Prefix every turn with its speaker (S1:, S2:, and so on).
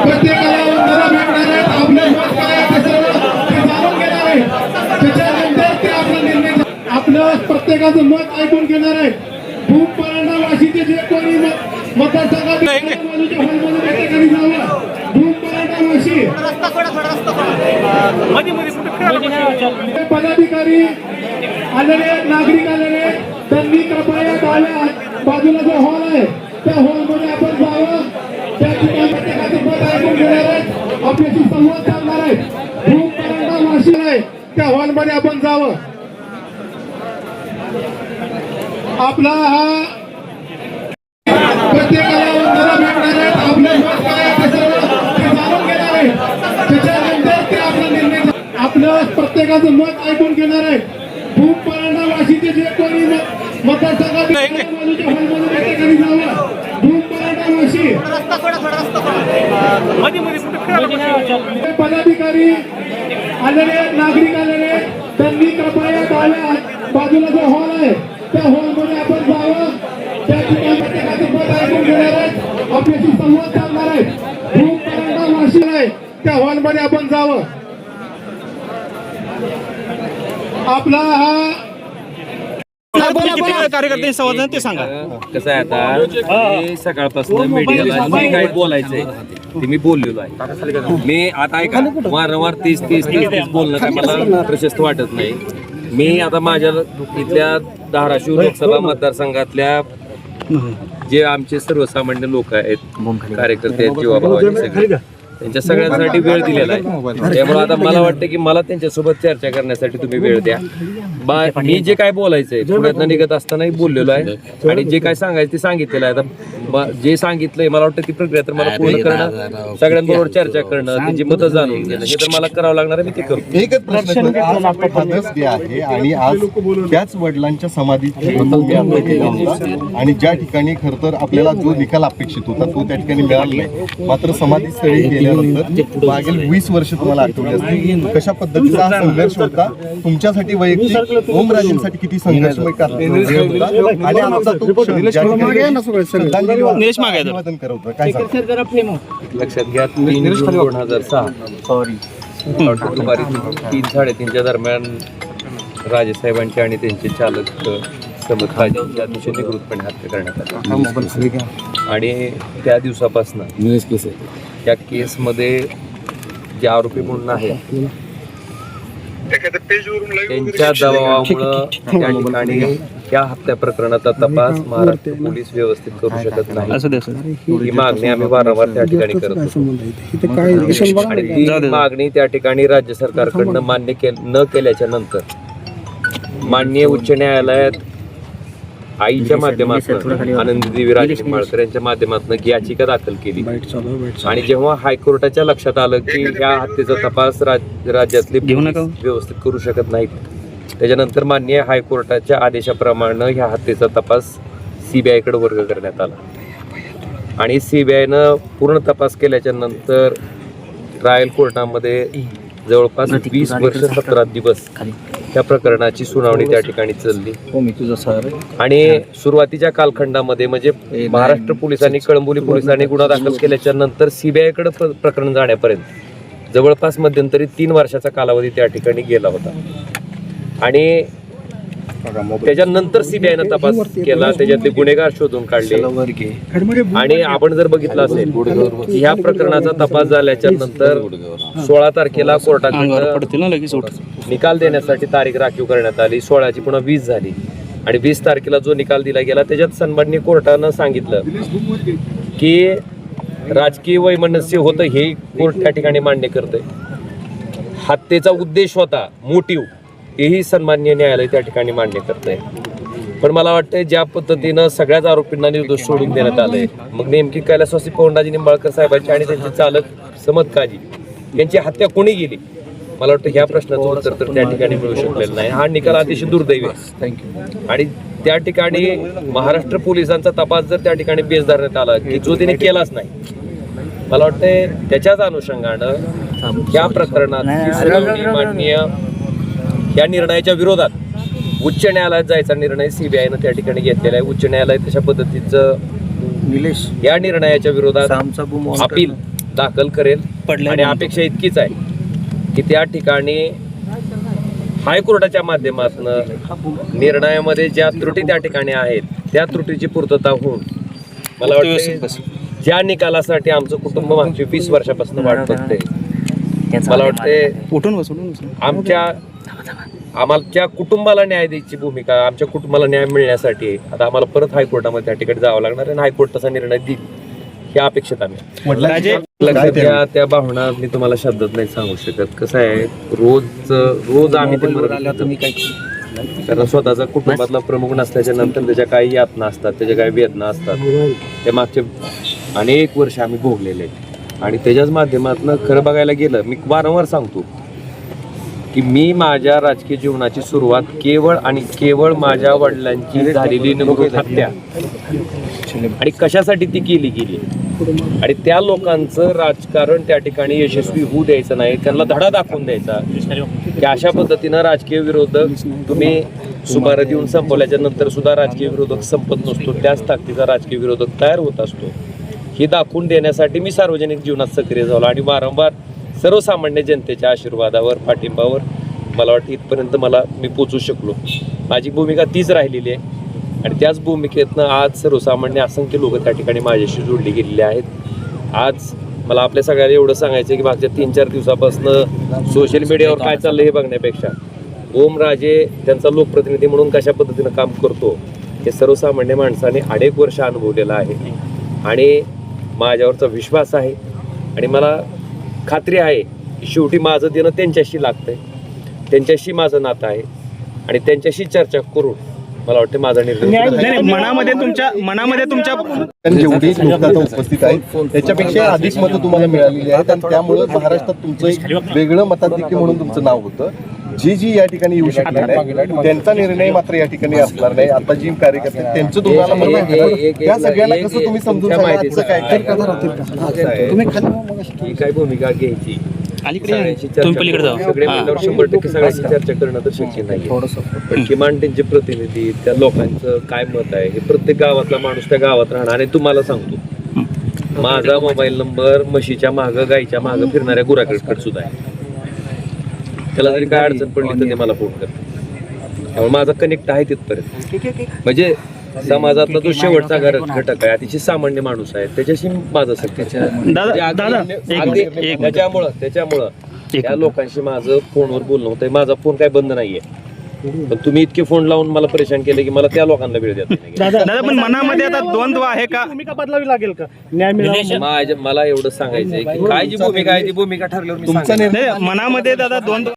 S1: प्रत्येकाला वंदना भेटणार आहेत. आपलं मत काय आहे ते सर्व ते जाणून घेणार आहेत. त्याच्यानंतर ते आपला निर्णय आपलं प्रत्येकाचं मत ऐकून घेणार आहेत. भूम परांडा वाशीचे जे कोणी मतदारसंघात हॉलमध्ये त्या ठिकाणी जावं. भूम परांडा वाशी पदाधिकारी आलेले नागरिक आलेले त्यांनी कृपया डाव्या बाजूला जो हॉल आहे त्या हॉलमध्ये आपण जावं. त्या ठिकाणी प्रत्येकाचं मत ऐकून घेणार आहेत. आपल्याशी संवाद साधणार आहेत. भूम परांडा वाशी आहे त्या हॉलमध्ये आपण जावं. आपला हा प्रत्येकाला वंदना भेटणार आहेत. आपलं मत काय आहे ते सर्व ते जाणून घेणार आहेत. त्याच्यानंतर ते आपला निर्णय आपलं प्रत्येकाचं मत ऐकून घेणार आहेत. भूम परांडा वाशीचे जे कोणी मतदारसंघात हॉलमध्ये त्या ठिकाणी जावं. भूम परांडा वाशी पदाधिकारी आलेले नागरिक आलेले त्यांनी कृपया डाव्या बाजूला जो हॉल आहे त्या हॉलमध्ये आपण जावं. त्या ठिकाणी प्रत्येकाचं मत ऐकून घेणार आहेत. आपल्याशी संवाद साधणार आहेत. भूम परांडा वाशी आहे त्या हॉलमध्ये आपण जावं. आपला हा
S2: कार्यकर्ते संवाद ते सांगा.
S3: कसं आहे आता मी सकाळपासून मीडियाला जे काही बोलायचंय ते मी बोललेलो आहे. मी आता ऐका वारंवार तीस बोलणं काय मला प्रशस्त वाटत नाही. मी आता माझ्या इथल्या धाराशिव लोकसभा मतदारसंघातल्या जे आमचे सर्वसामान्य लोक आहेत, कार्यकर्ते आहेत, जीवाभावाचे सगळे, त्यांच्या सगळ्यांसाठी वेळ दिलेला आहे. त्यामुळे आता मला वाटतं की मला त्यांच्यासोबत चर्चा करण्यासाठी तुम्ही वेळ द्या. मी जे काय बोलायचंय पुण्यातनं निघत असतानाही बोललेलो आहे आणि जे काय सांगायचं ते सांगितलेलं आहे. आता जे सांगितलंय मला वाटतं ती प्रक्रिया तर मला पूर्ण करणं, सगळ्यांबरोबर चर्चा करणं, त्यांची मतं जाणून घेणं हे तर मला करावं लागणार आहे. मी ते करतो.
S4: एकच प्रश्न आहे आणि आज त्याच वडिलांच्या समाधीत आणि ज्या ठिकाणी खरं तर आपल्याला जो निकाल अपेक्षित होता तो त्या ठिकाणी मिळाला नाही. मात्र समाधी स्थळी गेल्यानंतर मागील 20 वर्ष तुम्हाला आठवली असतील कशा पद्धतीचा संघर्ष होता. तुमच्यासाठी वैयक्तिक ओमराजेंसाठी किती संघर्षमय होता आणि आमचा तो काय
S3: लक्षात घ्या 3 जून 2006 दुपारी 3-3:30च्या दरम्यान राजेसाहेबांचे आणि त्यांचे चालक समद काजींच्या अतिशय निवृत्तपणे हत्या करण्यात आली. आणि त्या दिवसापासून त्या केसमध्ये जे आरोपी म्हणून आहेत त्यांच्या दबावामुळं त्या ठिकाणी त्या हत्या प्रकरणाचा तपास महाराष्ट्र पोलीस व्यवस्थित करू शकत नाही. ही मागणी आम्ही वारंवार त्या ठिकाणी करत होतो आणि ती मागणी त्या ठिकाणी राज्य सरकारकडनं मान्य न केल्याच्या नंतर माननीय उच्च न्यायालयात आईच्या माध्यमातून आनंदीदेवी राजे निंबाळकर यांच्या माध्यमातून याचिका दाखल केली. आणि जेव्हा हायकोर्टाच्या लक्षात आलं की या हत्येचा तपास राज्यातले व्यवस्थित करू शकत नाहीत, त्याच्यानंतर माननीय हायकोर्टाच्या आदेशाप्रमाणे ह्या हत्येचा तपास CBI कडे वर्ग करण्यात आला. आणि CBIनं पूर्ण तपास केल्याच्या नंतर ट्रायल कोर्टामध्ये जवळपास 20 वर्ष 17 दिवस त्या प्रकरणाची सुनावणी त्या ठिकाणी चालली. आणि सुरुवातीच्या कालखंडामध्ये म्हणजे महाराष्ट्र पोलिसांनी, कळंबोली पोलिसांनी गुन्हा दाखल केल्याच्या नंतर CBI कडे प्रकरण जाण्यापर्यंत जवळपास मध्यंतरी 3 वर्षाचा कालावधी त्या ठिकाणी गेला होता. आणि त्याच्यानंतर CBIनं तपास केला, त्याच्यातले गुन्हेगार शोधून काढले. आणि आपण जर बघितलं असेल ह्या प्रकरणाचा तपास झाल्याच्या नंतर 16 तारखेला कोर्टाकडे निकाल देण्यासाठी तारीख राखीव करण्यात आली. 16ची पुन्हा 20 झाली आणि 20 तारखेला जो निकाल दिला गेला त्याच्यात सन्माननीय कोर्टानं सांगितलं की राजकीय वैमनस्य होतं हे कोर्ट त्या ठिकाणी मान्य करतंय. हत्येचा उद्देश होता, मोटिव्ह, हेही सन्माननीय न्यायालय त्या ठिकाणी मान्य करतंय. पण मला वाटतंय ज्या पद्धतीनं सगळ्याच आरोपींना निर्दोष सोडून देण्यात आलंय, मग नेमकी कैलासवासी पवनराजे निंबाळकर साहेबांची आणि त्यांचे चालक समद काजी यांची हत्या कोणी केली, मला वाटतं ह्या प्रश्नाचं उत्तर तर त्या ठिकाणी मिळू शकलेलं नाही. हा निकाल अतिशय दुर्दैवी आहे. आणि त्या ठिकाणी महाराष्ट्र पोलिसांचा तपास जर त्या ठिकाणी बेस धरण्यात आला की जो तिने केलाच नाही, मला वाटतंय त्याच्याच अनुषंगानं ह्या प्रकरणात माननीय या निर्णयाच्या विरोधात उच्च न्यायालयात जायचा निर्णय CBIनं त्या ठिकाणी घेतलेला आहे. उच्च न्यायालय तशा पद्धतीचं या निर्णयाच्या विरोधात अपील दाखल करेल आणि अपेक्षा इतकीच आहे की त्या ठिकाणी हायकोर्टाच्या माध्यमातून निर्णयामध्ये ज्या त्रुटी त्या ठिकाणी आहेत त्या त्रुटीची पूर्तता होऊन मला वाटतं ज्या निकालासाठी आमचं कुटुंब मागची 20 वर्षापासून वाट बघते, मला वाटते आमच्या कुटुंबाला न्याय द्यायची भूमिका, आमच्या कुटुंबाला न्याय मिळण्यासाठी आता आम्हाला परत हायकोर्टामध्ये त्या ठिकाणी जावं लागणार आणि हायकोर्ट तसा निर्णय देईल हे अपेक्षित आम्ही. लक्षात घ्या, त्या भावना मी तुम्हाला शब्दात नाही सांगू शकत. कसं आहे, रोज आम्ही ते कारण स्वतःचा कुटुंबातला प्रमुख नसल्याच्या नंतर त्याच्या काही यातना असतात, त्याच्या काही वेदना असतात, ते मागचे अनेक वर्ष आम्ही भोगलेले आहेत. आणि त्याच्याच माध्यमातून खरं बघायला गेलं, मी वारंवार सांगतो की मी माझ्या राजकीय जीवनाची सुरुवात केवळ आणि केवळ माझ्या वडिलांची झालेली निर्घृण हत्या आणि कशासाठी ती केली गेली आणि त्या लोकांचं राजकारण त्या ठिकाणी यशस्वी होऊ द्यायचं नाही, त्यांना धडा दाखवून द्यायचा की अशा पद्धतीनं राजकीय विरोधक तुम्ही सुमारे देऊन संपवल्याच्या नंतर सुद्धा राजकीय विरोधक संपत नसतो, त्याच ताकदीचा राजकीय विरोधक तयार होत असतो हे दाखवून देण्यासाठी मी सार्वजनिक जीवनात सक्रिय झालो आणि वारंवार सर्वसामान्य जनतेच्या आशीर्वादावर, पाठिंबावर मला वाटतं इथपर्यंत मी पोचू शकलो. माझी भूमिका तीच राहिलेली आहे आणि त्याच भूमिकेतनं आज सर्वसामान्य असंख्य लोक त्या ठिकाणी माझ्याशी जोडली गेलेली आहेत. आज मला आपल्या सगळ्यांना एवढं सांगायचं आहे की मागच्या 3-4 दिवसापासून सोशल मीडियावर काय चाललं हे बघण्यापेक्षा ओमराजे त्यांचा लोकप्रतिनिधी म्हणून कशा पद्धतीनं काम करतो हे सर्वसामान्य माणसाने अनेक वर्ष अनुभवलेलं आहे आणि माझ्यावरचा विश्वास आहे आणि मला खात्री आहे की शेवटी माझं देणं त्यांच्याशी लागतंय, त्यांच्याशी माझं नातं आहे आणि त्यांच्याशी चर्चा करून मला वाटतं माझा निर्णय
S2: मनामध्ये तुमच्या
S4: जेवढी लोक आता उपस्थित आहेत त्याच्यापेक्षा अधिक मतं तुम्हाला मिळालेली आहेत आणि त्यामुळे महाराष्ट्रात तुमचं एक वेगळं मताधिक्य म्हणून तुमचं नाव होतं. जी या ठिकाणी येऊ शकले नाही त्यांचा निर्णय मात्र या ठिकाणी असणार नाही. आता जी कार्यकर्ते त्यांचं तुम्हाला मत आहे, त्या सगळ्यांना कसं तुम्ही समजून सांगा
S3: ही काय भूमिका घ्यायची, सगळ्यांशी चर्चा
S2: पलीकडे जाऊ.
S3: सगळे म्हणल्यावर 100% सगळ्यांशी चर्चा करणं तर शक्य नाही, पण किमान त्यांचे प्रतिनिधी त्या लोकांचं काय मत आहे हे प्रत्येक गावातला माणूस त्या गावात राहणार. आणि तुम्हाला सांगतो, माझा मोबाईल नंबर म्हशीच्या मागं गायच्या मागं फिरणाऱ्या गुराकडे सुद्धा आहे. त्याला जरी काय अडचण पडली तर ते मला फोन करते. त्यामुळे माझा कनेक्ट आहे तिथपर्यंत. म्हणजे समाजातला जो शेवटचा घटक आहे, अतिशय सामान्य माणूस आहे, त्याच्याशी माझं त्याच्यामुळं त्या लोकांशी माझं फोनवर बोलणं होतंय. माझा फोन काय बंद नाहीये, पण तुम्ही इतके फोन लावून मला परेशान केले की मला त्या लोकांना वेळ देत नाही.
S2: दादा पण मनामध्ये आता द्वंद्व आहे का,
S5: भूमिका बदलावी लागेल का न्याय मिळावा?
S3: मला एवढं सांगायचंय की काय जी भूमिका आहे ती भूमिका ठरल्यावर मी
S4: तुमचा
S3: सांगेन.
S2: मनामध्ये दादा द्वंद्व